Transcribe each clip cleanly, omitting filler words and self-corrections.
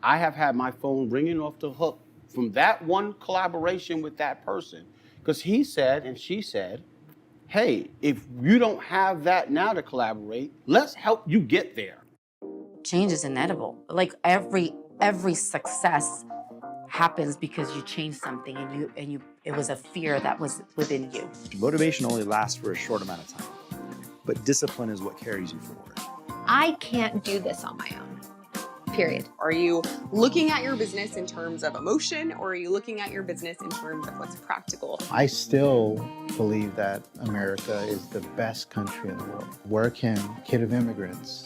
I have had my phone ringing off the hook from that one collaboration with that person. Because he said and she said, hey, if you don't have that now to collaborate, let's help you get there. Change is inevitable. Like every success happens because you changed something and you it was a fear that was within you. Motivation only lasts for a short amount of time, but discipline is what carries you forward. I can't do this on my own. Period. Are you looking at your business in terms of emotion, or are you looking at your business in terms of what's practical? I still believe that America is the best country in the world. Where can a kid of immigrants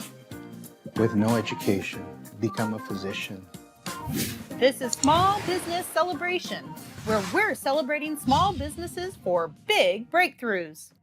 with no education become a physician? This is Small Business Celebration, where we're celebrating small businesses for big breakthroughs.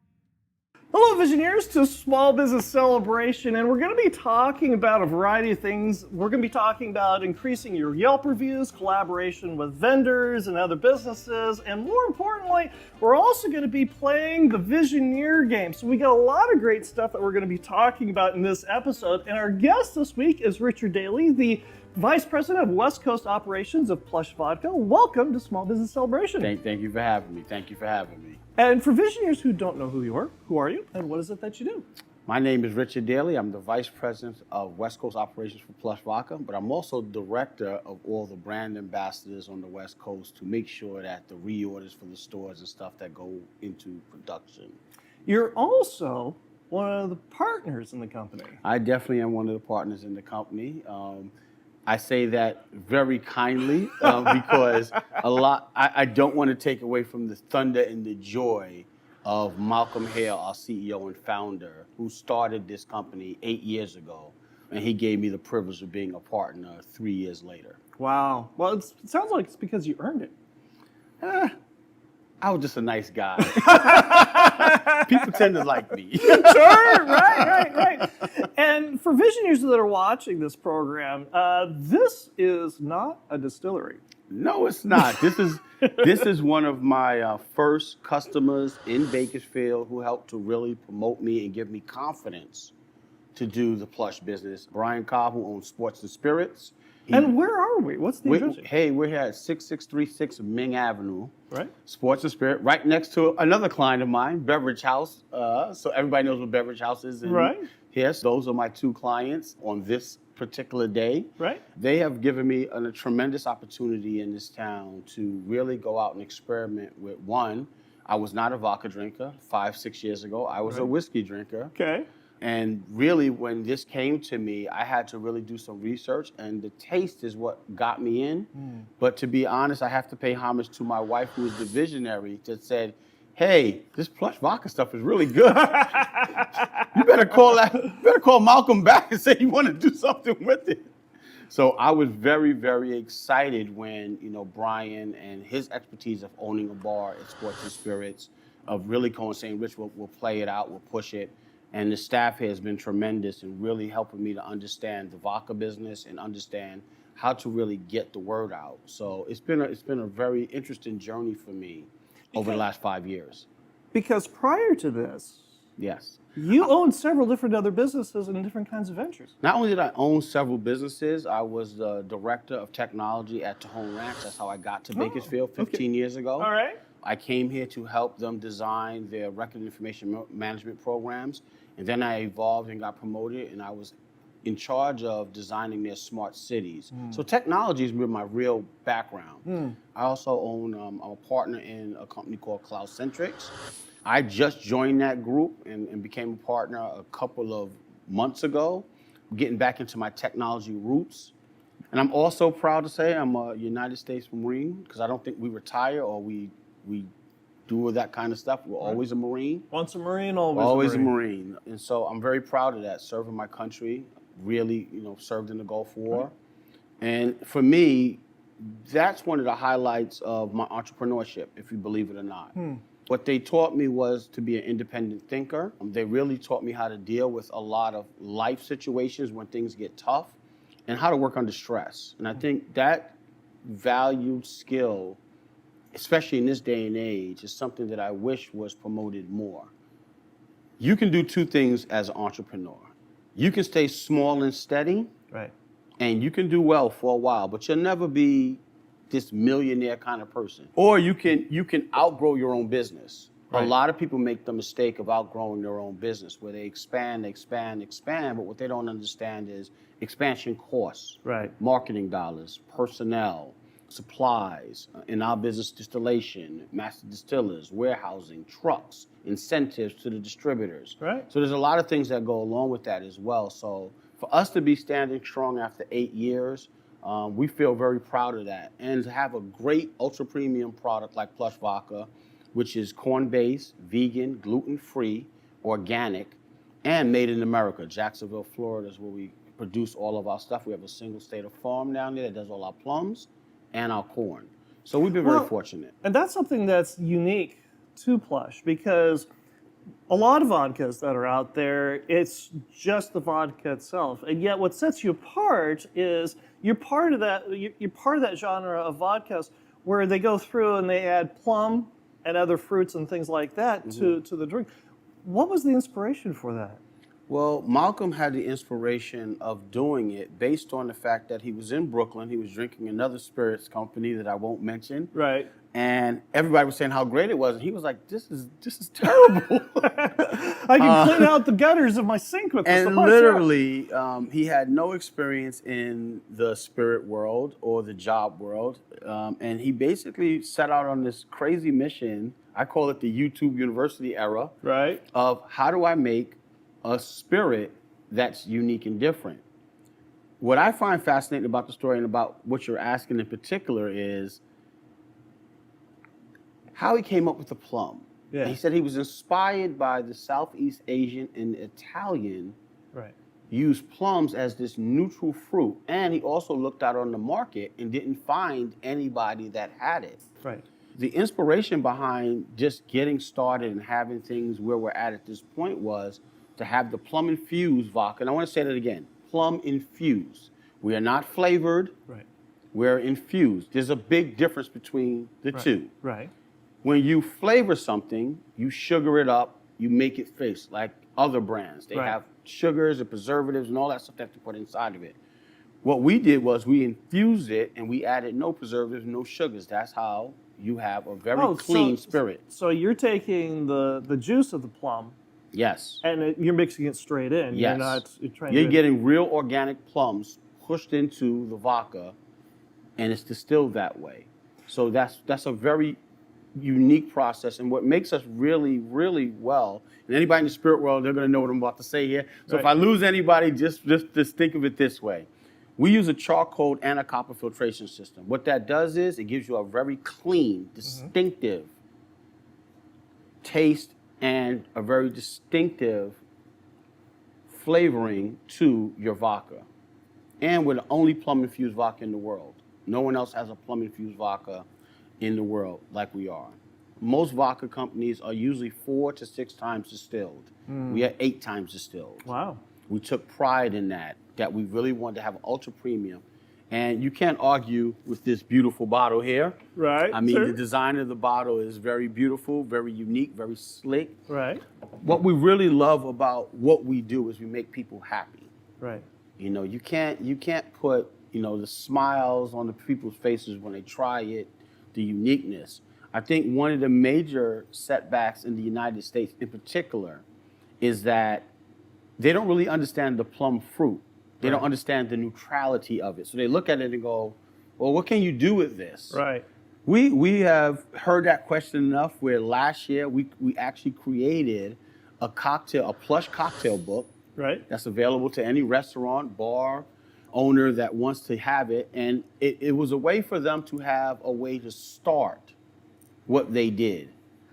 Hello, Visioneers, to Small Business Celebration, and we're going to be talking about a variety of things. We're going to be talking about increasing your Yelp reviews, collaboration with vendors and other businesses, and more importantly, we're also going to be playing the Visioneer game. So we got a lot of great stuff that we're going to be talking about in this episode, and our guest this week is Richard Daley, the Vice President of West Coast Operations of Plush Vodka. Welcome to Small Business Celebration. Thank you for having me. Thank you for having me. And for Visioneers who don't know who you are you, and what is it that you do? My name is Richard Daley. I'm the Vice President of West Coast Operations for Plush Vodka, but I'm also Director of all the brand ambassadors on the West Coast to make sure that the reorders for the stores and stuff that go into production. You're also one of the partners in the company. I definitely am one of the partners in the company. I say that very kindly because I don't want to take away from the thunder and the joy of Malcolm Hale, our CEO and founder, who started this company 8 years ago. And he gave me the privilege of being a partner 3 years later. Wow. Well, it sounds like it's because you earned it. I was just a nice guy. People tend to like me. Sure, right. And for Visioneers that are watching this program, this is not a distillery. No, it's not. This is one of my first customers in Bakersfield who helped to really promote me and give me confidence to do the Plush business. Brian Cobb, who owns Sports and Spirits. And where are we? What's the address? Hey, we're here at 6636 Ming Avenue. Right. Sports and Spirit, right next to another client of mine, Beverage House. So everybody knows what Beverage House is. Right. Yes, those are my two clients on this particular day. Right. They have given me a tremendous opportunity in this town to really go out and experiment with one. I was not a vodka drinker 5-6 years ago. I was a whiskey drinker. Okay. And really, when this came to me, I had to really do some research, and the taste is what got me in. But to be honest, I have to pay homage to my wife, who is the visionary, that said, hey, this Plush vodka stuff is really good. You better call Malcolm back and say you want to do something with it. So I was very, very excited when, Brian and his expertise of owning a bar at Sports and Spirits, of really going saying, Rich, we'll play it out, we'll push it. And the staff here has been tremendous in really helping me to understand the vodka business and understand how to really get the word out. So it's been a very interesting journey for me over the last 5 years. Because prior to this, yes, you owned several different other businesses and different kinds of ventures. Not only did I own several businesses, I was the director of technology at Tejon Ranch. That's how I got to Bakersfield 15 years ago. All right. I came here to help them design their record information management programs. And then I evolved and got promoted, and I was in charge of designing their smart cities. So technology is my real background. I also own, I'm a partner in a company called CloudCentrics. I just joined that group and became a partner a couple of months ago, getting back into my technology roots. And I'm also proud to say I'm a United States Marine, because I don't think we retire or we do that kind of stuff. We're always a Marine. Once a Marine, always a Marine. And so I'm very proud of that, serving my country, really, served in the Gulf War. And for me, that's one of the highlights of my entrepreneurship, if you believe it or not. What they taught me was to be an independent thinker. They really taught me how to deal with a lot of life situations when things get tough and how to work under stress. And I think that valued skill, especially in this day and age, is something that I wish was promoted more. You can do two things as an entrepreneur. You can stay small and steady, right, and you can do well for a while, but you'll never be this millionaire kind of person. Or you can outgrow your own business. A lot of people make the mistake of outgrowing their own business, where they expand, but what they don't understand is expansion costs, marketing dollars, personnel, supplies, in our business, distillation, master distillers, warehousing, trucks, incentives to the distributors. So there's a lot of things that go along with that as well. So for us to be standing strong after 8 years, we feel very proud of that. And to have a great ultra premium product like Plush Vodka, which is corn-based, vegan, gluten-free, organic, and made in America. Jacksonville, Florida is where we produce all of our stuff. We have a single state of farm down there that does all our plums and our corn. So we've been very fortunate. And that's something that's unique to Plush, because a lot of vodkas that are out there, it's just the vodka itself. And yet what sets you apart is you're part of that genre of vodkas where they go through and they add plum and other fruits and things like that to the drink. What was the inspiration for that? Well, Malcolm had the inspiration of doing it based on the fact that he was in Brooklyn. He was drinking another spirits company that I won't mention. And everybody was saying how great it was. And he was like, this is terrible. I can clean out the gutters of my sink with this. And literally, he had no experience in the spirit world or the job world. And he basically set out on this crazy mission. I call it the YouTube University era. Of how do I make a spirit that's unique and different. What I find fascinating about the story and about what you're asking in particular is how he came up with the plum. He said he was inspired by the Southeast Asian and Italian use plums as this neutral fruit. And he also looked out on the market and didn't find anybody that had it. The inspiration behind just getting started and having things where we're at this point was to have the plum infused vodka. And I want to say that again, plum infused. We are not flavored, we're infused. There's a big difference between the two. When you flavor something, you sugar it up, you make it taste like other brands. They have sugars and preservatives and all that stuff they have to put inside of it. What we did was we infused it and we added no preservatives, no sugars. That's how you have a very clean spirit. So you're taking the juice of the plum. And you're mixing it straight in. You're getting real organic plums pushed into the vodka, and it's distilled that way. So that's a very unique process, and what makes us really, really well, and anybody in the spirit world, they're gonna know what I'm about to say here. So if I lose anybody, just think of it this way. We use a charcoal and a copper filtration system. What that does is it gives you a very clean, distinctive taste and a very distinctive flavoring to your vodka. And we're the only plum-infused vodka in the world. No one else has a plum-infused vodka in the world like we are. Most vodka companies are usually 4 to 6 times distilled. We are 8 times distilled. We took pride in that we really wanted to have ultra premium. And you can't argue with this beautiful bottle here. I mean, the design of the bottle is very beautiful, very unique, very slick. What we really love about what we do is we make people happy. You know, you can't put, the smiles on the people's faces when they try it, the uniqueness. I think one of the major setbacks in the United States in particular is that they don't really understand the plum fruit. They don't understand the neutrality of it. So they look at it and go, well, what can you do with this? We have heard that question enough where last year we actually created a Plush cocktail book that's available to any restaurant, bar, owner that wants to have it. And it was a way for them to have a way to start what they did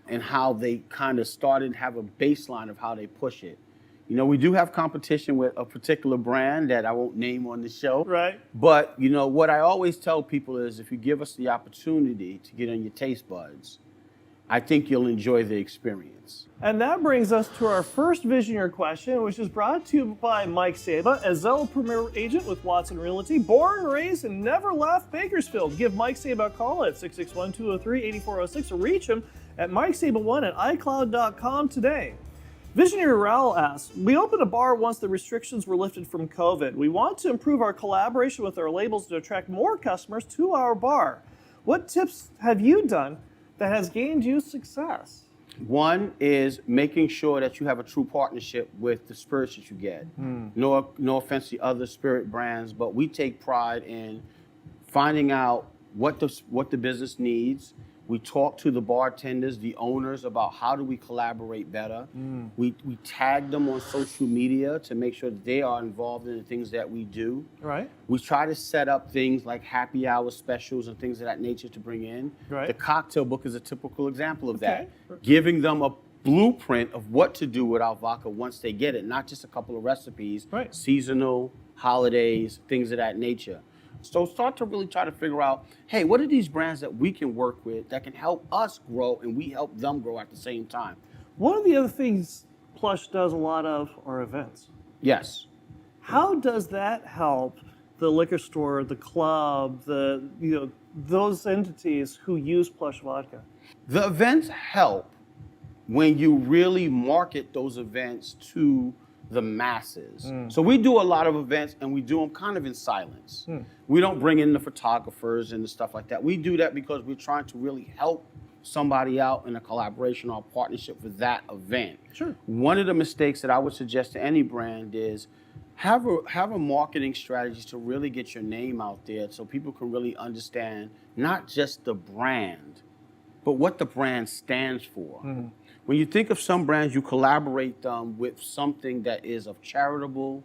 and how they kind of started, have a baseline of how they push it. We do have competition with a particular brand that I won't name on the show. But, what I always tell people is if you give us the opportunity to get on your taste buds, I think you'll enjoy the experience. And that brings us to our first Visioneer question, which is brought to you by Mike Saba, a Zillow Premier Agent with Watson Realty, born, raised, and never left Bakersfield. Give Mike Saba a call at 661-203-8406 or reach him at MikeSaba1 at iCloud.com today. Visionary Raul asks, we opened a bar once the restrictions were lifted from COVID. We want to improve our collaboration with our labels to attract more customers to our bar. What tips have you done that has gained you success? One is making sure that you have a true partnership with the spirits that you get. No offense to other spirit brands, but we take pride in finding out what the business needs. We talk to the bartenders, the owners, about how do we collaborate better. We tag them on social media to make sure that they are involved in the things that we do. Right. We try to set up things like happy hour specials and things of that nature to bring in. Right. The cocktail book is a typical example of that. Giving them a blueprint of what to do with our vodka once they get it, not just a couple of recipes, Right. seasonal, holidays, things of that nature. So start to really try to figure out, hey, what are these brands that we can work with that can help us grow and we help them grow at the same time? One of the other things Plush does a lot of are events. Yes. How does that help the liquor store, the club, those entities who use Plush vodka? The events help when you really market those events to the masses. So we do a lot of events and we do them kind of in silence. We don't bring in the photographers and the stuff like that. We do that because we're trying to really help somebody out in a collaboration or a partnership for that event. Sure. One of the mistakes that I would suggest to any brand is have a marketing strategy to really get your name out there so people can really understand not just the brand, but what the brand stands for. When you think of some brands, you collaborate them with something that is of charitable,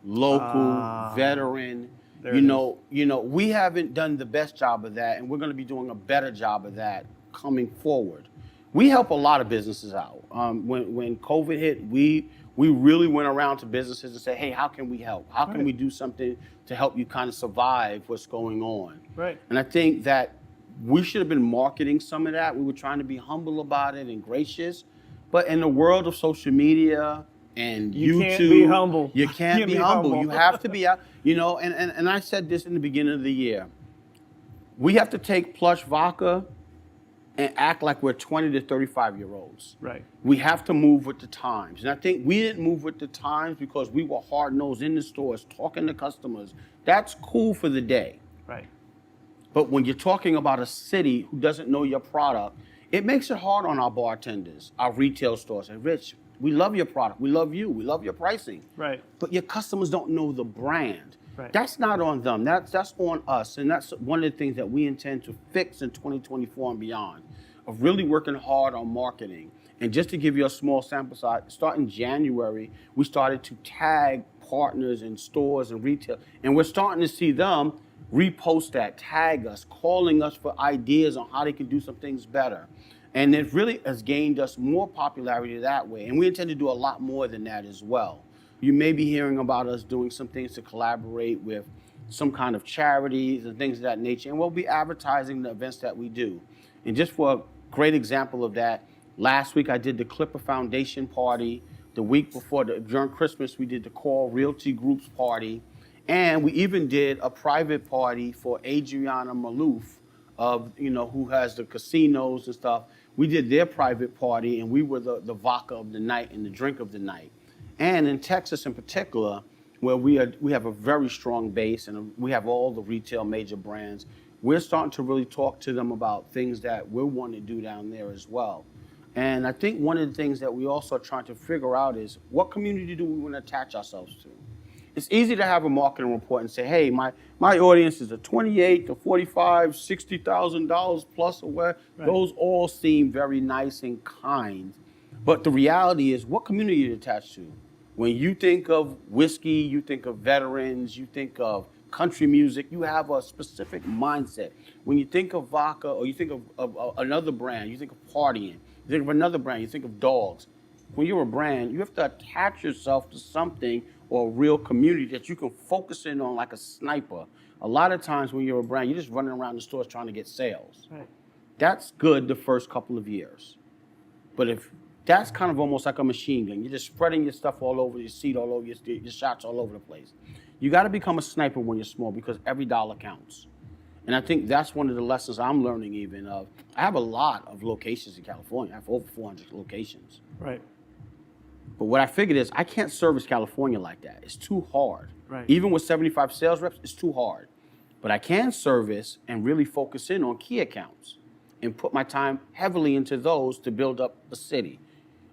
local, veteran. We haven't done the best job of that, and we're going to be doing a better job of that coming forward. We help a lot of businesses out. When COVID hit, we really went around to businesses and said, hey, how can we help? How can we do something to help you kind of survive what's going on? Right. And I think that we should have been marketing some of that. We were trying to be humble about it and gracious. But in the world of social media and You YouTube, can't be humble. You can't be humble. humble. You have to be out. And I said this in the beginning of the year. We have to take Plush vodka and act like we're 20 to 35-year-olds. Right. We have to move with the times. And I think we didn't move with the times because we were hard-nosed in the stores, talking to customers. That's cool for the day. Right. But when you're talking about a city who doesn't know your product, it makes it hard on our bartenders, our retail stores. And Rich, we love your product. We love you. We love your pricing. Right. But your customers don't know the brand. Right. That's not on them. That's on us. And that's one of the things that we intend to fix in 2024 and beyond, of really working hard on marketing. And just to give you a small sample size, starting January, we started to tag partners in stores and retail. And we're starting to see them repost that, tag us, calling us for ideas on how they can do some things better. And it really has gained us more popularity that way. And we intend to do a lot more than that as well. You may be hearing about us doing some things to collaborate with some kind of charities and things of that nature. And we'll be advertising the events that we do. And just for a great example of that, last week I did the Clipper Foundation party. The week before, during Christmas, we did the Call Realty Group's party. And we even did a private party for Adriana Malouf, who has the casinos and stuff. We did their private party, and we were the vodka of the night and the drink of the night. And in Texas in particular, where we have a very strong base and we have all the retail major brands, we're starting to really talk to them about things that we want to do down there as well. And I think one of the things that we also are trying to figure out is what community do we want to attach ourselves to? It's easy to have a marketing report and say, hey, my audience is a 28 to 45, $60,000 plus or where. Right. Those all seem very nice and kind. But the reality is, what community are you attached to? When you think of whiskey, you think of veterans, you think of country music, you have a specific mindset. When you think of vodka or you think of another brand, you think of partying. You think of another brand, you think of dogs. When you're a brand, you have to attach yourself to something or a real community that you can focus in on like a sniper. A lot of times when you're a brand, you're just running around the stores trying to get sales. Right. That's good the first couple of years. But if that's kind of almost like a machine gun, you're just spreading your stuff all over, your seat all over, your shots all over the place. You got to become a sniper when you're small because every dollar counts. And I think that's one of the lessons I'm learning even of. I have a lot of locations in California. I have over 400 locations. Right. But what I figured is I can't service California like that. It's too hard. Right. Even with 75 sales reps, it's too hard. But I can service and really focus in on key accounts and put my time heavily into those to build up a city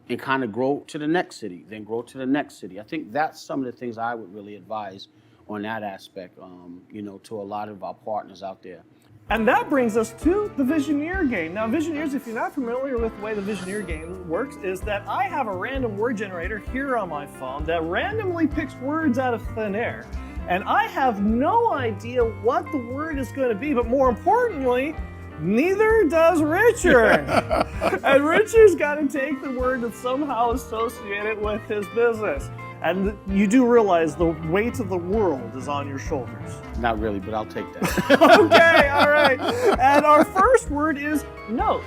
and kind of grow to the next city, then grow to the next city. I think that's some of the things I would really advise on that aspect, to a lot of our partners out there. And that brings us to the Visioneer game. Now, Visioneers, if you're not familiar with the way the Visioneer game works, is that I have a random word generator here on my phone that randomly picks words out of thin air. And I have no idea what the word is going to be, but more importantly, neither does Richard. And Richard's got to take the word that's somehow associated with his business. And you do realize the weight of the world is on your shoulders. Not really, but I'll take that. Okay, all right. And our first word is note.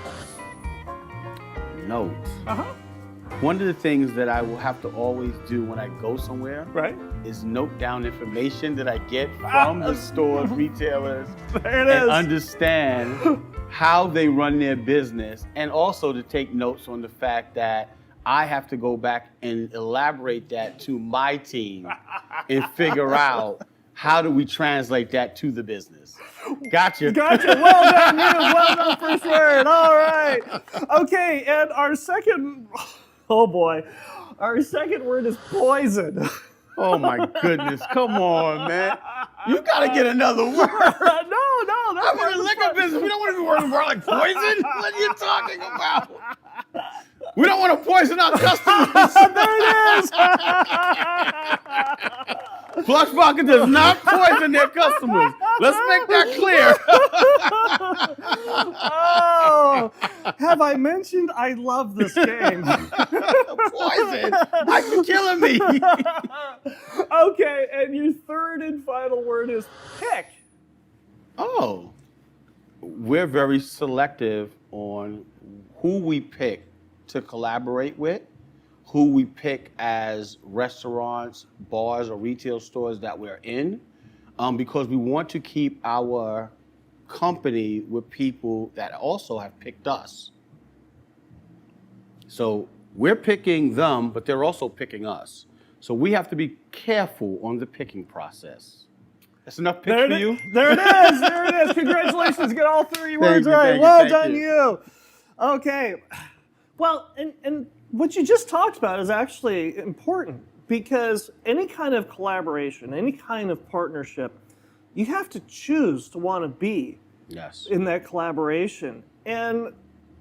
Note. Uh-huh. One of the things that I will have to always do when I go somewhere Right. is note down information that I get from the stores, retailers, There it and is. understand how they run their business, and also to take notes on the fact that I have to go back and elaborate that to my team and figure out how do we translate that to the business. Gotcha. Gotcha. Well done, you. Well done, first word. All right. Okay, and our second, oh boy, our second word is poison. Oh my goodness. Come on, man. You gotta get another word. No, that's I'm in the liquor business. We don't want to be working for like poison. What are you talking about? We don't want to poison our customers. There it is. Plush Vodka does not poison their customers. Let's make that clear. Oh, have I mentioned I love this game? Poison? Why you killing me? Okay, and your third and final word is pick. Oh, we're very selective on who we pick to collaborate with, who we pick as restaurants, bars, or retail stores that we're in, because we want to keep our company with people that also have picked us. So we're picking them, but they're also picking us. So we have to be careful on the picking process. That's enough picks for you? There it is. There it is. Congratulations. Get all three words you, right. thank you, Well thank done, you. you. Okay. Well, and what you just talked about is actually important, because any kind of collaboration, any kind of partnership, you have to choose to want to be Yes. in that collaboration. And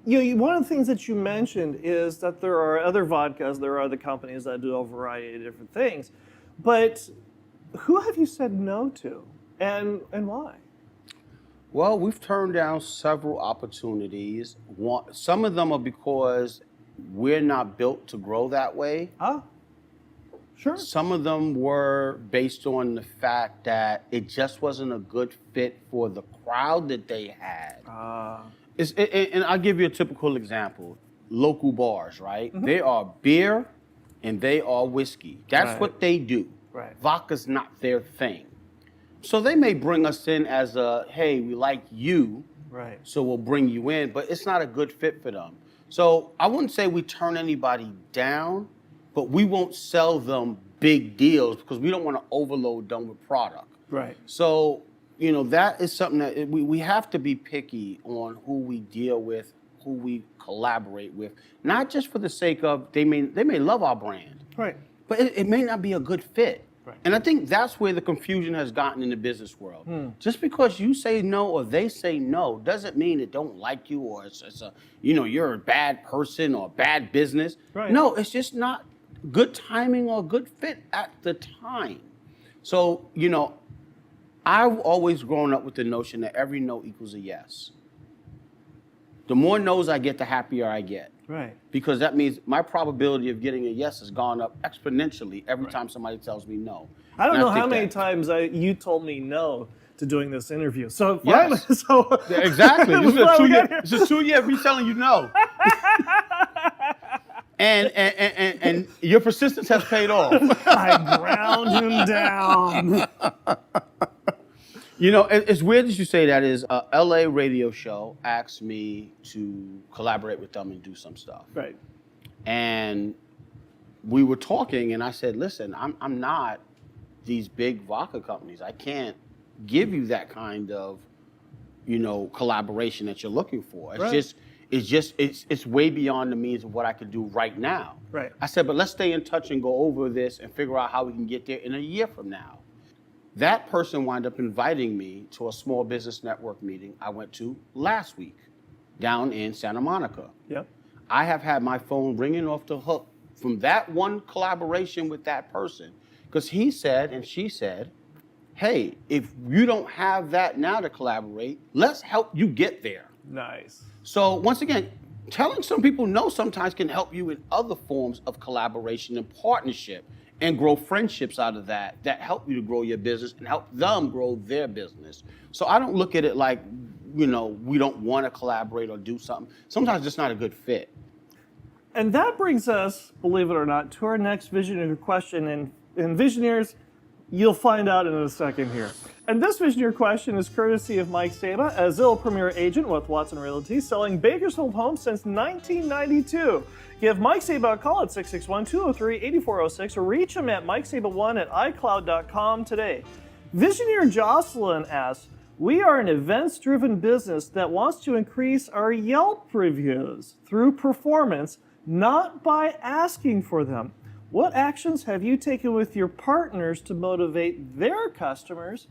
one of the things that you mentioned is that there are other vodkas, there are other companies that do a variety of different things. But who have you said no to, and why? Well, we've turned down several opportunities. Some of them are because we're not built to grow that way. Ah, sure. Some of them were based on the fact that it just wasn't a good fit for the crowd that they had. And I'll give you a typical example. Local bars, right? Mm-hmm. They are beer and they are whiskey. That's Right. what they do. Right. Vodka's not their thing. So they may bring us in as a, hey, we like you, Right. so we'll bring you in, but it's not a good fit for them. So I wouldn't say we turn anybody down, but we won't sell them big deals because we don't want to overload them with product. Right. So, that is something that we have to be picky on who we deal with, who we collaborate with, not just for the sake of they may love our brand, Right. but it may not be a good fit. Right. And I think that's where the confusion has gotten in the business world. Just because you say no or they say no doesn't mean it don't like you or it's a, you're a bad person or a bad business. Right. No, it's just not good timing or good fit at the time. So, I've always grown up with the notion that every no equals a yes. The more no's I get, the happier I get. Right. Because that means my probability of getting a yes has gone up exponentially every time somebody tells me no. I don't And know how think many that- times you told me no to doing this interview. So Yes. so Yeah, exactly. It This was is a finally 2 year. got here. This is 2 year of me telling you no. and your persistence has paid off. I ground him down. It's weird that you say that. Is a LA radio show asked me to collaborate with them and do some stuff. Right. And we were talking, and I said, listen, I'm not these big vodka companies. I can't give you that kind of, collaboration that you're looking for. It's way beyond the means of what I could do right now. Right. I said, but let's stay in touch and go over this and figure out how we can get there in a year from now. That person wound up inviting me to a small business network meeting I went to last week down in Santa Monica. Yep. I have had my phone ringing off the hook from that one collaboration with that person, because he said and she said, hey, if you don't have that now to collaborate, let's help you get there. Nice. So once again, telling some people no sometimes can help you in other forms of collaboration and partnership and grow friendships out of that help you to grow your business and help them grow their business. So I don't look at it like, we don't want to collaborate or do something. Sometimes it's just not a good fit. And that brings us, believe it or not, to our next visionary question. And Visionaries, you'll find out in a second here. And this visionary question is courtesy of Mike Saba, a Zillow Premier agent with Watson Realty, selling Bakersfield homes since 1992. Give Mike Saba a call at 661-203-8406 or reach him at mikesaba1@icloud.com today. Visionary Jocelyn asks, we are an events-driven business that wants to increase our Yelp reviews through performance, not by asking for them. What actions have you taken with your partners to motivate their customers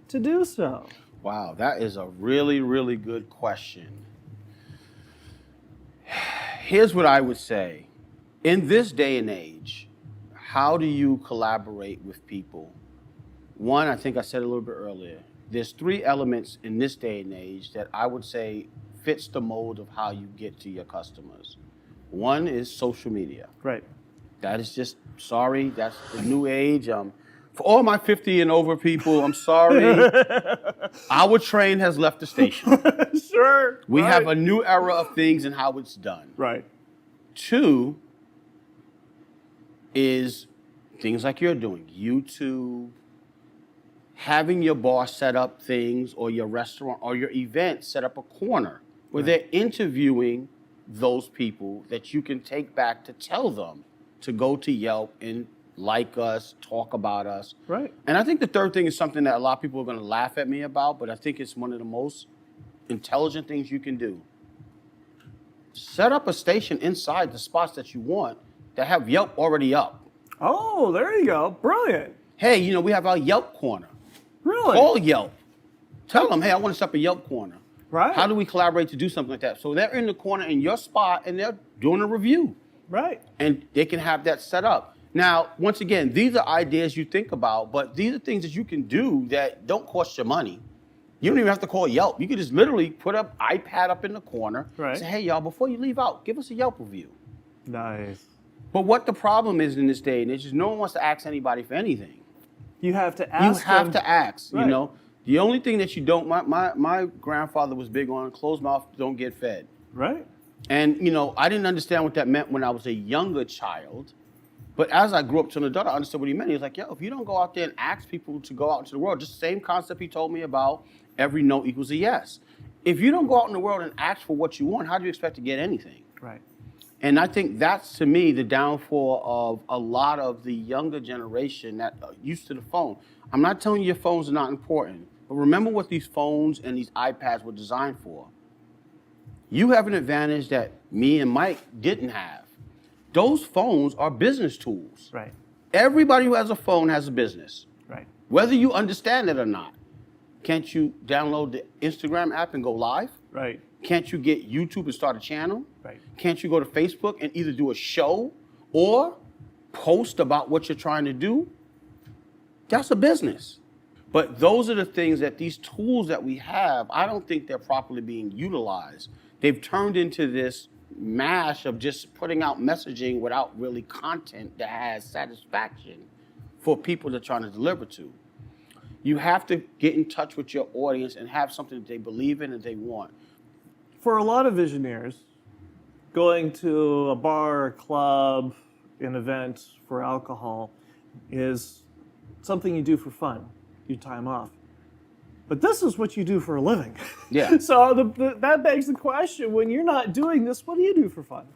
to do so? Wow, that is a really, really good question. Here's what I would say. In this day and age, how do you collaborate with people? One, I think I said a little bit earlier, there's 3 elements in this day and age that I would say fits the mold of how you get to your customers. One is social media. Right. That is just, sorry, that's the new age. For all my 50 and over people, I'm sorry. Our train has left the station. Sure. We right. have a new era of things and how it's done. Right. 2 is things like you're doing, YouTube, having your bar set up things, or your restaurant or your event set up a corner where they're interviewing those people that you can take back to tell them to go to Yelp and like us, talk about us. Right. And I think the third thing is something that a lot of people are going to laugh at me about, but I think it's one of the most intelligent things you can do. Set up a station inside the spots that you want that have Yelp already up. Oh, there you go. Brilliant. Hey, we have our Yelp corner. Really? Call Yelp. Tell them, hey, I want to set up a Yelp corner. Right. How do we collaborate to do something like that? So they're in the corner in your spot and they're doing a review. Right. And they can have that set up. Now, once again, these are ideas you think about, but these are things that you can do that don't cost you money. You don't even have to call Yelp. You can just literally put an iPad up in the corner. Right. Say, hey, y'all, before you leave out, give us a Yelp review. Nice. But what the problem is in this day and age is no one wants to ask anybody for anything. You have to ask. You have them. to ask, Right. The only thing that you don't, my grandfather was big on closed mouth, don't get fed. Right. And, I didn't understand what that meant when I was a younger child. But as I grew up to an adult, I understood what he meant. He was like, yo, if you don't go out there and ask people to go out into the world, just the same concept he told me about every no equals a yes. If you don't go out in the world and ask for what you want, how do you expect to get anything? Right. And I think that's, to me, the downfall of a lot of the younger generation that are used to the phone. I'm not telling you your phones are not important, but remember what these phones and these iPads were designed for. You have an advantage that me and Mike didn't have. Those phones are business tools. Right. Everybody who has a phone has a business, Right. whether you understand it or not. Can't you download the Instagram app and go live? Right. Can't you get YouTube and start a channel? Right. Can't you go to Facebook and either do a show or post about what you're trying to do? That's a business. But those are the things that these tools that we have, I don't think they're properly being utilized. They've turned into this mash of just putting out messaging without really content that has satisfaction for people they're trying to deliver to. You have to get in touch with your audience and have something that they believe in and they want. For a lot of visionaries, going to a bar, a club, an event for alcohol is something you do for fun, your time off. But this is what you do for a living. Yeah. So that begs the question, when you're not doing this, what do you do for fun?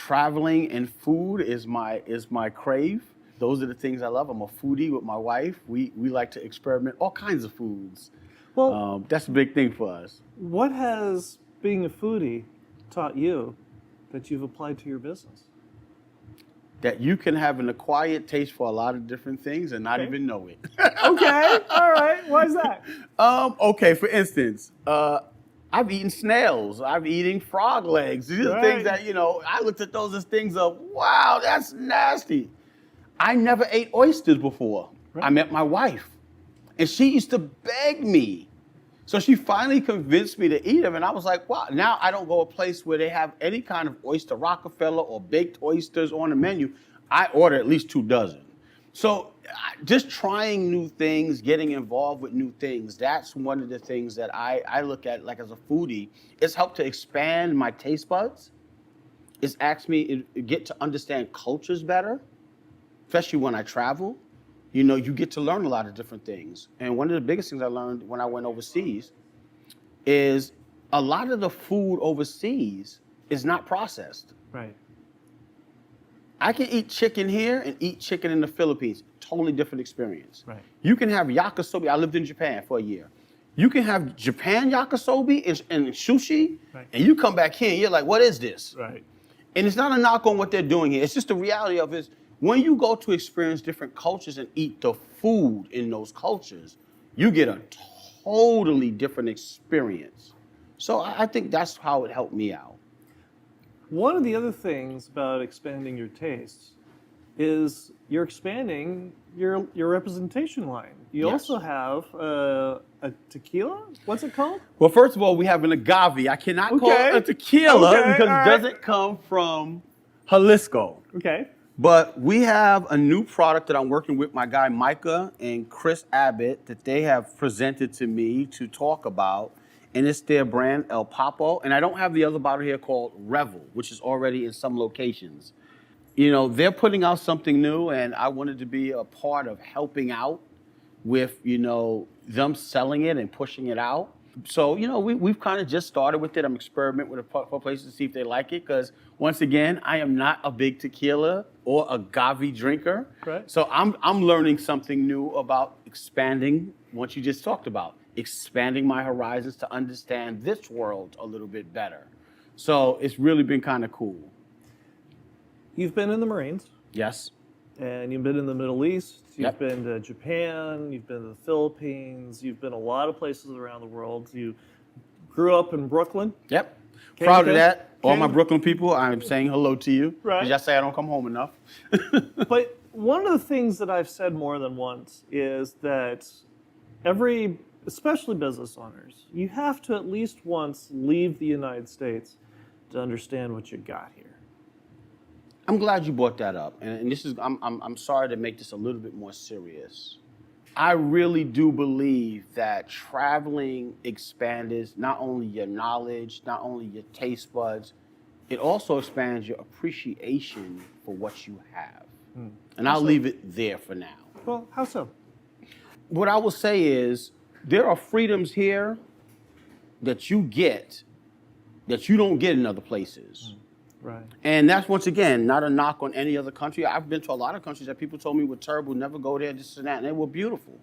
traveling and food is my crave. Those are the things I love. I'm a foodie with my wife. We like to experiment all kinds of foods. Well, That's a big thing for us. what has being a foodie taught you that you've applied to your business? That you can have an acquired taste for a lot of different things and not Okay. even know it. Okay, all right. Why is that? Okay, for instance, I've eaten snails. I've eaten frog legs. These are things Right. that, I looked at those as things of, wow, that's nasty. I never ate oysters before. Right. I met my wife, and she used to beg me. So she finally convinced me to eat them, and I was like, wow, now I don't go a place where they have any kind of oyster Rockefeller or baked oysters on the menu. I order at least 2 dozen. So just trying new things, getting involved with new things, that's one of the things that I look at like as a foodie. It's helped to expand my taste buds. It's asked me to get to understand cultures better, especially when I travel. You get to learn a lot of different things. And one of the biggest things I learned when I went overseas is a lot of the food overseas is not processed. Right. I can eat chicken here and eat chicken in the Philippines. Totally different experience. Right. You can have yakisobe. I lived in Japan for a year. You can have Japan yakisobe and sushi, Right. and you come back here and you're like, what is this? Right. And it's not a knock on what they're doing here. It's just the reality of it is when you go to experience different cultures and eat the food in those cultures, you get a totally different experience. So I think that's how it helped me out. One of the other things about expanding your tastes is you're expanding your representation line. You Yes. also have a tequila. What's it called? Well, first of all, we have an agave. I cannot call Okay. it a tequila Okay, because all it right. doesn't come from Jalisco. Okay. But we have a new product that I'm working with my guy Micah and Chris Abbott that they have presented to me to talk about. And it's their brand El Papo. And I don't have the other bottle here called Revel, which is already in some locations. They're putting out something new, and I wanted to be a part of helping out with, them selling it and pushing it out. So, we've kind of just started with it. I'm experimenting with a couple places to see if they like it. Because once again, I am not a big tequila or agave drinker. Right. So I'm learning something new about expanding what you just talked about, expanding my horizons to understand this world a little bit better. So it's really been kind of cool. You've been in the Marines, Yes. and you've been in the Middle East. You've Yep. been to Japan. You've been to the Philippines. You've been a lot of places around the world. You grew up in Brooklyn. Yep. Can Proud you of that. All my can- Brooklyn people, I'm saying hello to you. Right. Because y'all say I don't come home enough. But one of the things that I've said more than once is that especially business owners, you have to at least once leave the United States to understand what you got here. I'm glad you brought that up. And this is, I'm sorry to make this a little bit more serious. I really do believe that traveling expands not only your knowledge, not only your taste buds, it also expands your appreciation for what you have. And I'll leave it there for now. Well, how so? What I will say is there are freedoms here that you get that you don't get in other places. Right. And that's, once again, not a knock on any other country. I've been to a lot of countries that people told me were terrible, never go there, this and that, and they were beautiful.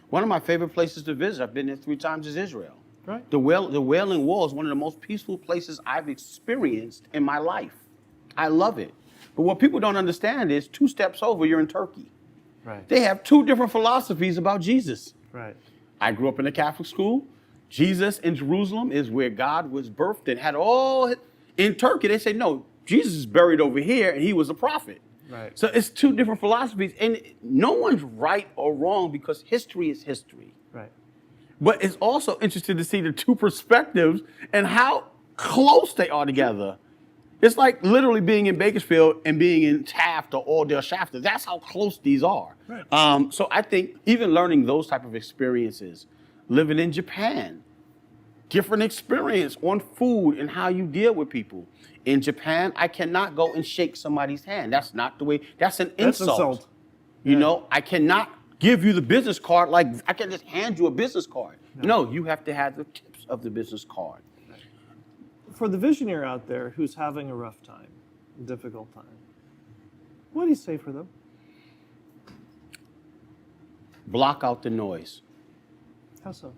One of my favorite places to visit, I've been there 3 times, is Israel. Right. The Wailing Wall is one of the most peaceful places I've experienced in my life. I love it. But what people don't understand is 2 steps over, you're in Turkey. Right. They have 2 different philosophies about Jesus. Right. I grew up in a Catholic school. Jesus in Jerusalem is where God was birthed and had all. In Turkey, they say, no, Jesus is buried over here and he was a prophet. Right. So it's 2 different philosophies. And no one's right or wrong because history is history. Right. But it's also interesting to see the 2 perspectives and how close they are together. It's like literally being in Bakersfield and being in Taft or Aldale Shafter. That's how close these are. Right. So I think even learning those type of experiences, living in Japan, different experience on food and how you deal with people. In Japan, I cannot go and shake somebody's hand. That's not the way. That's an That's insult. insult. You know, I cannot give you the business card like I can just hand you a business card. No, you have to have the tips of the business card. For the visionary out there who's having a rough time, difficult time. What do you say for them? Block out the noise. How so?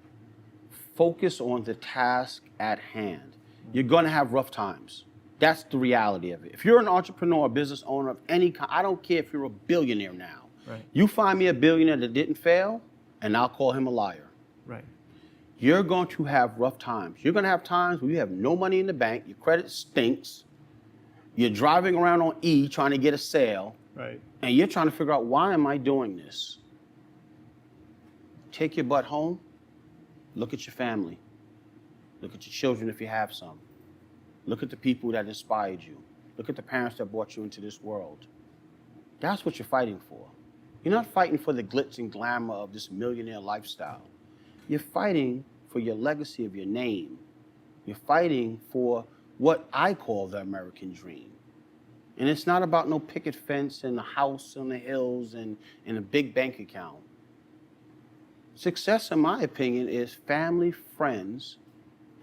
Focus on the task at hand. You're going to have rough times. That's the reality of it. If you're an entrepreneur or business owner of any kind, I don't care if you're a billionaire now. Right. You find me a billionaire that didn't fail, and I'll call him a liar. Right. You're going to have rough times. You're going to have times where you have no money in the bank, your credit stinks, you're driving around on E trying to get a sale, Right. and you're trying to figure out, why am I doing this? Take your butt home, look at your family, look at your children if you have some. Look at the people that inspired you. Look at the parents that brought you into this world. That's what you're fighting for. You're not fighting for the glitz and glamour of this millionaire lifestyle. You're fighting for your legacy of your name. You're fighting for what I call the American dream. And it's not about no picket fence and a house on the hills and a big bank account. Success, in my opinion, is family, friends,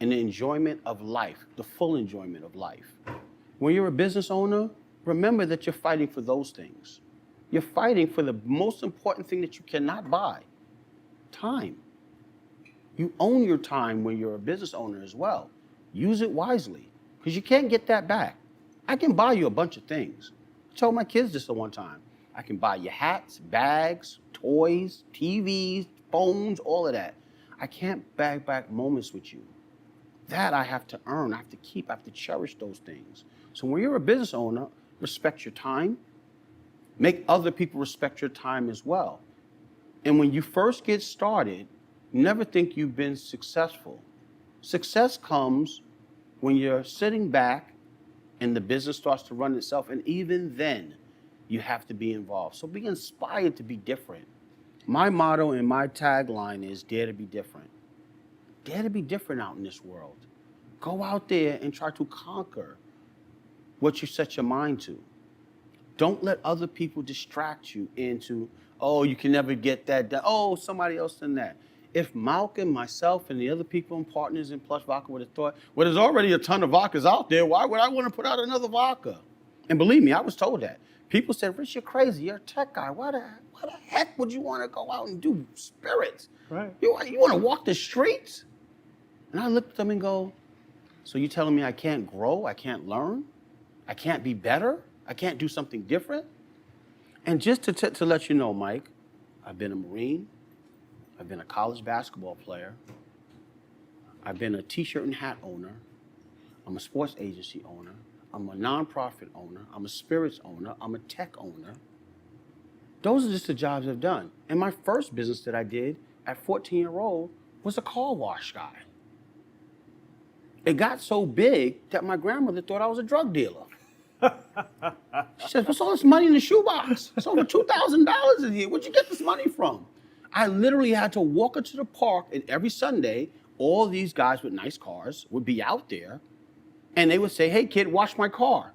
and the enjoyment of life, the full enjoyment of life. When you're a business owner, remember that you're fighting for those things. You're fighting for the most important thing that you cannot buy, time. You own your time when you're a business owner as well. Use it wisely, because you can't get that back. I can buy you a bunch of things. I told my kids this at one time. I can buy you hats, bags, toys, TVs, phones, all of that. I can't buy back moments with you. That I have to earn, I have to keep, I have to cherish those things. So when you're a business owner, respect your time. Make other people respect your time as well. And when you first get started, never think you've been successful. Success comes when you're sitting back and the business starts to run itself, and even then, you have to be involved. So be inspired to be different. My motto and my tagline is dare to be different. Dare to be different out in this world. Go out there and try to conquer what you set your mind to. Don't let other people distract you into, oh, you can never get that done. Oh, somebody else done that. If Malcolm, myself, and the other people and partners in Plush Vodka would have thought, well, there's already a ton of vodkas out there. Why would I want to put out another vodka? And believe me, I was told that. People said, Rich, you're crazy. You're a tech guy. Why the heck would you want to go out and do spirits? Right. You want to walk the streets? And I looked at them and go, so you telling me I can't grow? I can't learn? I can't be better? I can't do something different? And just to let you know, Mike, I've been a Marine. I've been a college basketball player. I've been a t-shirt and hat owner. I'm a sports agency owner. I'm a nonprofit owner. I'm a spirits owner. I'm a tech owner. Those are just the jobs I've done. And my first business that I did at 14-year-old was a car wash guy. It got so big that my grandmother thought I was a drug dealer. She said, what's all this money in the shoebox? It's over $2,000 a year. Where'd you get this money from? I literally had to walk into the park, and every Sunday, all these guys with nice cars would be out there, and they would say, hey, kid, wash my car.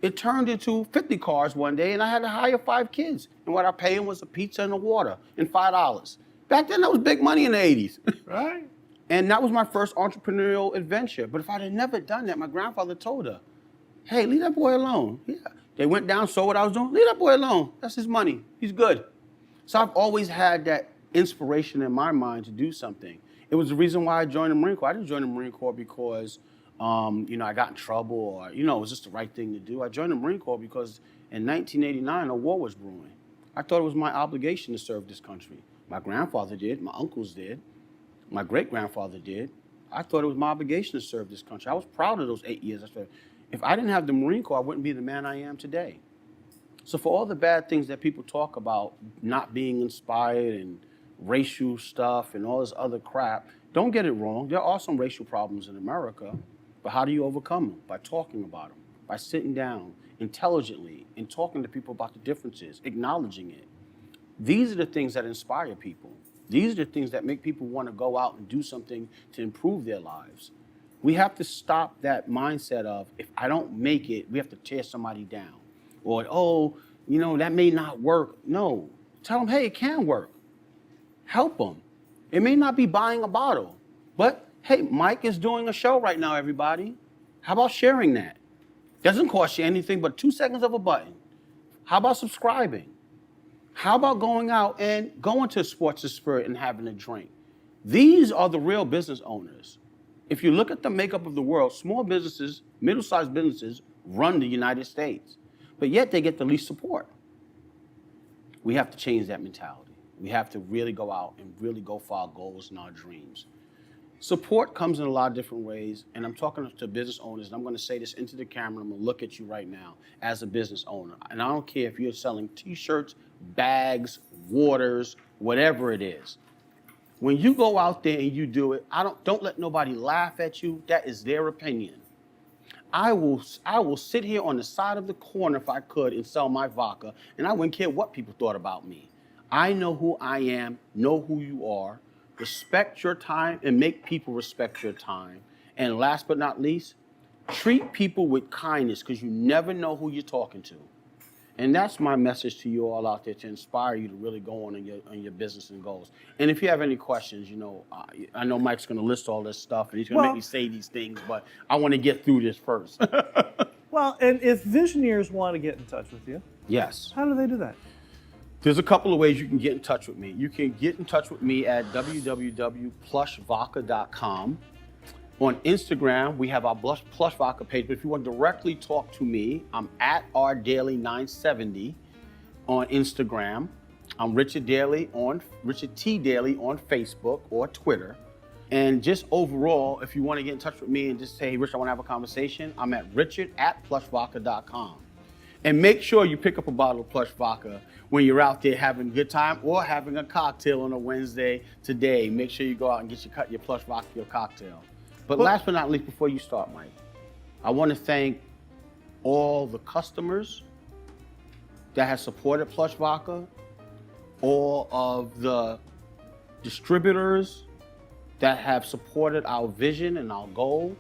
It turned into 50 cars one day, and I had to hire 5 kids. And what I paid them was a pizza and a water and $5. Back then, that was big money in the 80s. Right. And that was my first entrepreneurial adventure. But if I'd have never done that, my grandfather told her, hey, leave that boy alone. Yeah. They went down, saw what I was doing. Leave that boy alone. That's his money. He's good. So I've always had that inspiration in my mind to do something. It was the reason why I joined the Marine Corps. I didn't join the Marine Corps because, I got in trouble or, it was just the right thing to do. I joined the Marine Corps because in 1989, a war was brewing. I thought it was my obligation to serve this country. My grandfather did. My uncles did. My great-grandfather did. I thought it was my obligation to serve this country. I was proud of those 8 years I served. If I didn't have the Marine Corps, I wouldn't be the man I am today. So for all the bad things that people talk about, not being inspired and racial stuff and all this other crap, don't get it wrong. There are some racial problems in America, but how do you overcome them? By talking about them, by sitting down intelligently and talking to people about the differences, acknowledging it. These are the things that inspire people. These are the things that make people want to go out and do something to improve their lives. We have to stop that mindset of, if I don't make it, we have to tear somebody down. Or, that may not work. No, tell them, hey, it can work. Help them. It may not be buying a bottle, but hey, Mike is doing a show right now, everybody. How about sharing that? Doesn't cost you anything but 2 seconds of a button. How about subscribing? How about going out and going to Sports and Spirit and having a drink? These are the real business owners. If you look at the makeup of the world, small businesses, middle-sized businesses run the United States, but yet they get the least support. We have to change that mentality. We have to really go out and really go for our goals and our dreams. Support comes in a lot of different ways, and I'm talking to business owners, and I'm going to say this into the camera. I'm going to look at you right now as a business owner, and I don't care if you're selling T-shirts, bags, waters, whatever it is. When you go out there and you do it, don't let nobody laugh at you. That is their opinion. I will sit here on the side of the corner if I could and sell my vodka, and I wouldn't care what people thought about me. I know who I am, know who you are. Respect your time and make people respect your time. And last but not least, treat people with kindness because you never know who you're talking to. And that's my message to you all out there to inspire you to really go on in your business and goals. And if you have any questions, I know Mike's going to list all this stuff and he's going to make me say these things, but I want to get through this first. Well, and if Visioneers want to get in touch with you, Yes. how do they do that? There's a couple of ways you can get in touch with me. You can get in touch with me at www.plushvodka.com. On Instagram, we have our Plush Vodka page, but if you want to directly talk to me, I'm at rdaley970 on Instagram. I'm Richard T. Daley on Facebook or Twitter. And just overall, if you want to get in touch with me and just say, hey, Rich, I want to have a conversation, I'm at richard@plushvodka.com. And make sure you pick up a bottle of Plush Vodka when you're out there having a good time or having a cocktail on a Wednesday today. Make sure you go out and get your Plush Vodka, your cocktail. But last but not least, before you start, Mike, I want to thank all the customers that have supported Plush Vodka, all of the distributors that have supported our vision and our goal,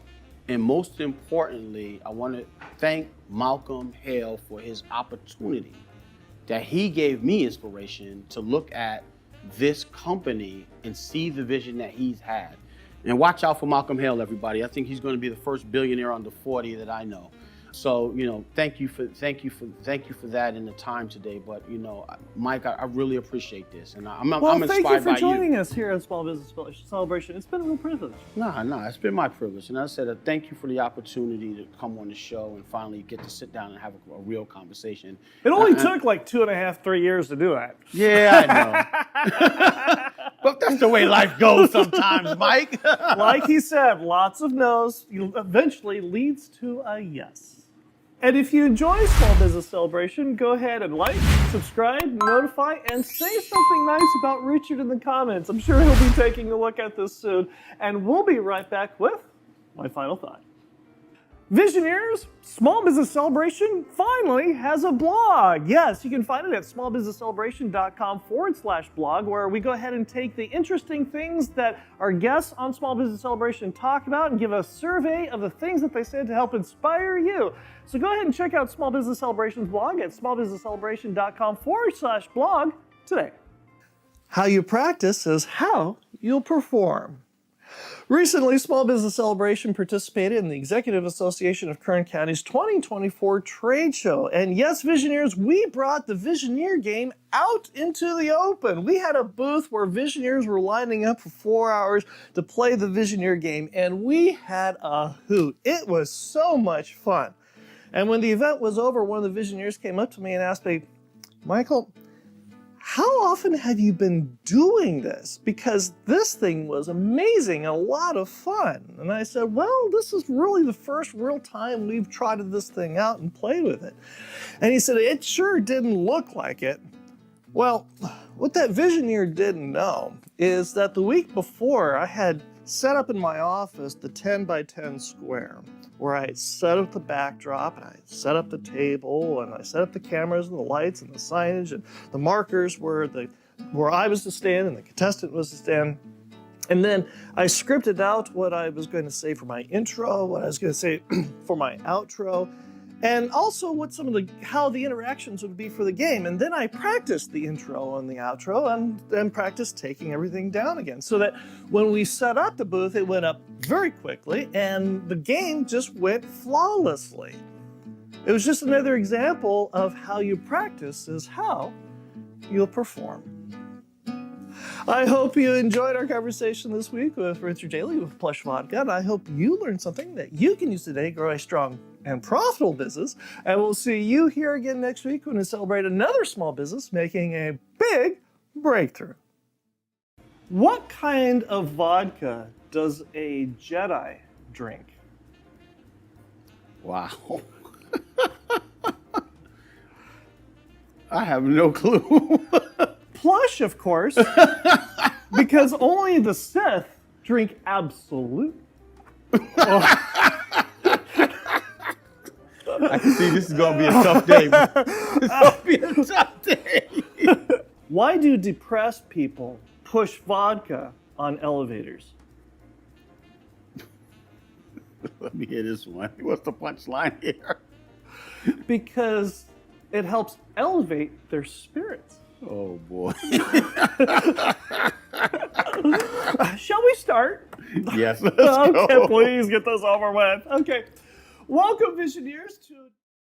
and most importantly, I want to thank Malcolm Hale for his opportunity that he gave me inspiration to look at this company and see the vision that he's had. And watch out for Malcolm Hale, everybody. I think he's going to be the first billionaire under 40 that I know. So, thank you for that in the time today. But, Mike, I really appreciate this, and I'm inspired by you. Thank you for joining us here at Small Business Celebration. It's been a real privilege. No, it's been my privilege, and I said thank you for the opportunity to come on the show and finally get to sit down and have a real conversation. It only took like 2.5, 3 years to do that. Yeah, I know. But that's the way life goes sometimes, Mike. Like he said, lots of no's eventually leads to a yes. And if you enjoy Small Business Celebration, go ahead and like, subscribe, notify, and say something nice about Richard in the comments. I'm sure he'll be taking a look at this soon. And we'll be right back with my final thought. Visioneers, Small Business Celebration finally has a blog. Yes, you can find it at smallbusinesscelebration.com/blog, where we go ahead and take the interesting things that our guests on Small Business Celebration talk about and give a survey of the things that they said to help inspire you. So go ahead and check out Small Business Celebration's blog at smallbusinesscelebration.com/blog today. How you practice is how you'll perform. Recently, Small Business Celebration participated in the Executive Association of Kern County's 2024 trade show. And yes, Visioneers, we brought the Visioneer game out into the open. We had a booth where Visioneers were lining up for 4 hours to play the Visioneer game, and we had a hoot. It was so much fun. And when the event was over, one of the Visioneers came up to me and asked me, Michael, how often have you been doing this? Because this thing was amazing and a lot of fun. And I said, well, this is really the first real time we've trotted this thing out and played with it. And he said, it sure didn't look like it. Well, what that Visioneer didn't know is that the week before I had set up in my office the 10 by 10 square, where I set up the backdrop, and I set up the table, and I set up the cameras and the lights and the signage, and the markers where I was to stand and the contestant was to stand. And then I scripted out what I was going to say for my intro, what I was going to say for my outro, and also what how the interactions would be for the game. And then I practiced the intro and the outro and practiced taking everything down again, so that when we set up the booth, it went up very quickly and the game just went flawlessly. It was just another example of how you practice is how you'll perform. I hope you enjoyed our conversation this week with Richard Daley with Plush Vodka, and I hope you learned something that you can use today to grow a strong and profitable business. And we'll see you here again next week when we celebrate another small business making a big breakthrough. What kind of vodka does a Jedi drink? Wow. I have no clue. Plush, of course, because only the Sith drink Absolute. I can see this is going to be a tough day. It's going to be a tough day. Why do depressed people push vodka on elevators? Let me hear this one. What's the punchline here? Because it helps elevate their spirits. Oh, boy. Shall we start? Yes, let's Okay, go. please get this over with. Okay. Welcome, Visioneers, to